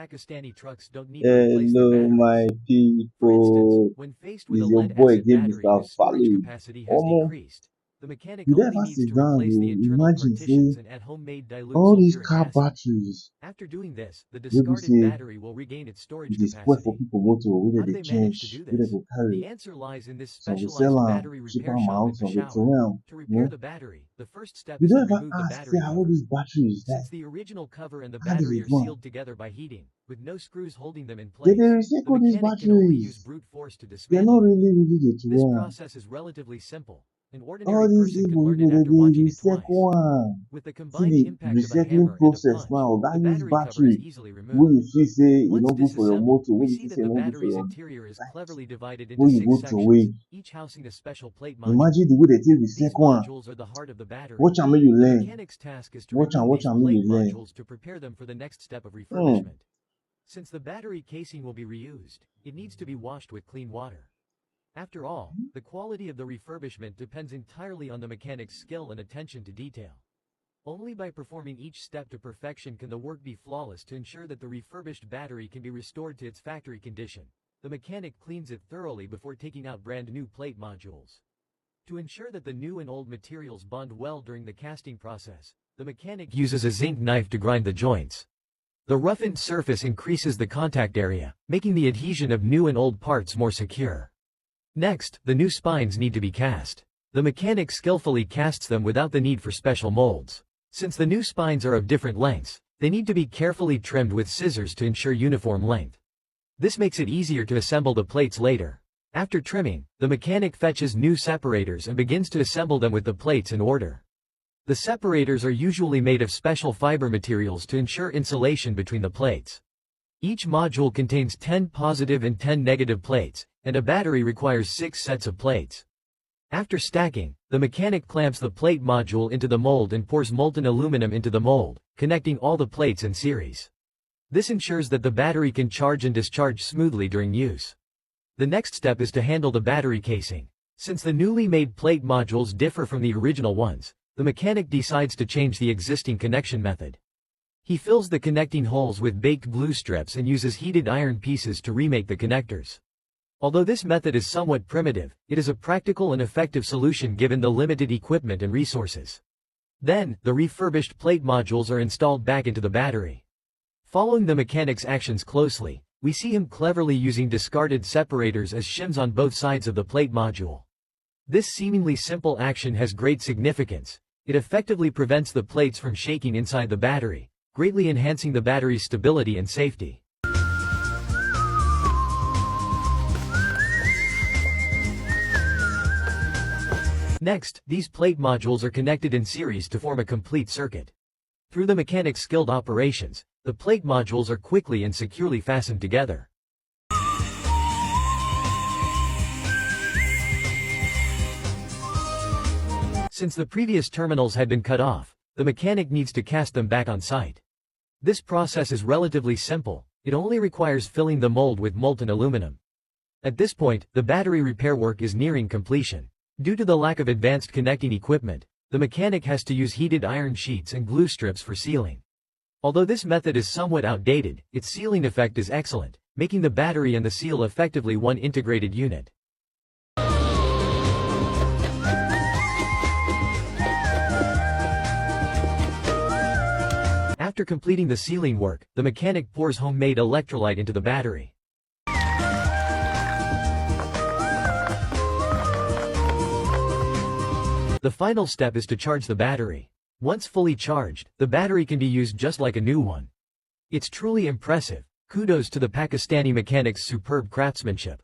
Pakistani trucks don't need to replace their Hello, my batteries. For instance, people. when faced with a Is your boy lead-acid again, battery Mr. whose storage Fally? capacity has Omo, decreased, the mechanic you only never needs sit to down, replace the you internal imagine, say, partitions and add homemade dilute all these sulfuric car acid. batteries, After doing this, the maybe discarded say, battery will regain its storage it is spoil for capacity. people motor, How whether do they they manage to change, do whether they this? go carry. The answer lies in this Some will sell specialized them, battery cheaper repair shop in amount, some will Peshawar. throw them, To you repair know. the battery, the first step You is to don't ever remove the ask, say, battery how all cover. these batteries, Since like, the original cover and the how do battery they are do them? sealed together by heating, with no screws holding them in They place, the recycle these mechanic can only use batteries. brute force to They're dismantle not them. really they This throw them. process is relatively simple. An ordinary All these person can evil learn it people, after they watching it twice. recycle them. With the See combined the impact of a recycling hammer and a process punch, now, the that use battery cover is battery. easily Where removed. you feel say you Once no good for your disassembled, motor, we where you see feel that say the no good for battery's your interior is like cleverly divided into where you 6 go to sections, away. each housing a special plate module. Imagine the way they take These recycle am. modules are the heart of the battery. Watch and make you The learn. mechanic's task is to remove Watch these and make plate you learn. modules to prepare them for the next step of Hmm. refurbishment. Since the battery casing will be reused, it needs to be washed with clean water. After all, the quality of the refurbishment depends entirely on the mechanic's skill and attention to detail. Only by performing each step to perfection can the work be flawless. To ensure that the refurbished battery can be restored to its factory condition, the mechanic cleans it thoroughly before taking out brand new plate modules. To ensure that the new and old materials bond well during the casting process, the mechanic uses a zinc knife to grind the joints. The roughened surface increases the contact area, making the adhesion of new and old parts more secure. Next, the new spines need to be cast. The mechanic skillfully casts them without the need for special molds. Since the new spines are of different lengths, they need to be carefully trimmed with scissors to ensure uniform length. This makes it easier to assemble the plates later. After trimming, the mechanic fetches new separators and begins to assemble them with the plates in order. The separators are usually made of special fiber materials to ensure insulation between the plates. Each module contains 10 positive and 10 negative plates, and a battery requires 6 sets of plates. After stacking, the mechanic clamps the plate module into the mold and pours molten aluminum into the mold, connecting all the plates in series. This ensures that the battery can charge and discharge smoothly during use. The next step is to handle the battery casing. Since the newly made plate modules differ from the original ones, the mechanic decides to change the existing connection method. He fills the connecting holes with baked glue strips and uses heated iron pieces to remake the connectors. Although this method is somewhat primitive, it is a practical and effective solution given the limited equipment and resources. Then, the refurbished plate modules are installed back into the battery. Following the mechanic's actions closely, we see him cleverly using discarded separators as shims on both sides of the plate module. This seemingly simple action has great significance. It effectively prevents the plates from shaking inside the battery, greatly enhancing the battery's stability and safety. Next, these plate modules are connected in series to form a complete circuit. Through the mechanic's skilled operations, the plate modules are quickly and securely fastened together. Since the previous terminals had been cut off, the mechanic needs to cast them back on site. This process is relatively simple. It only requires filling the mold with molten aluminum. At this point, the battery repair work is nearing completion. Due to the lack of advanced connecting equipment, the mechanic has to use heated iron sheets and glue strips for sealing. Although this method is somewhat outdated, its sealing effect is excellent, making the battery and the seal effectively one integrated unit. After completing the sealing work, the mechanic pours homemade electrolyte into the battery. The final step is to charge the battery. Once fully charged, the battery can be used just like a new one. It's truly impressive. Kudos to the Pakistani mechanic's superb craftsmanship.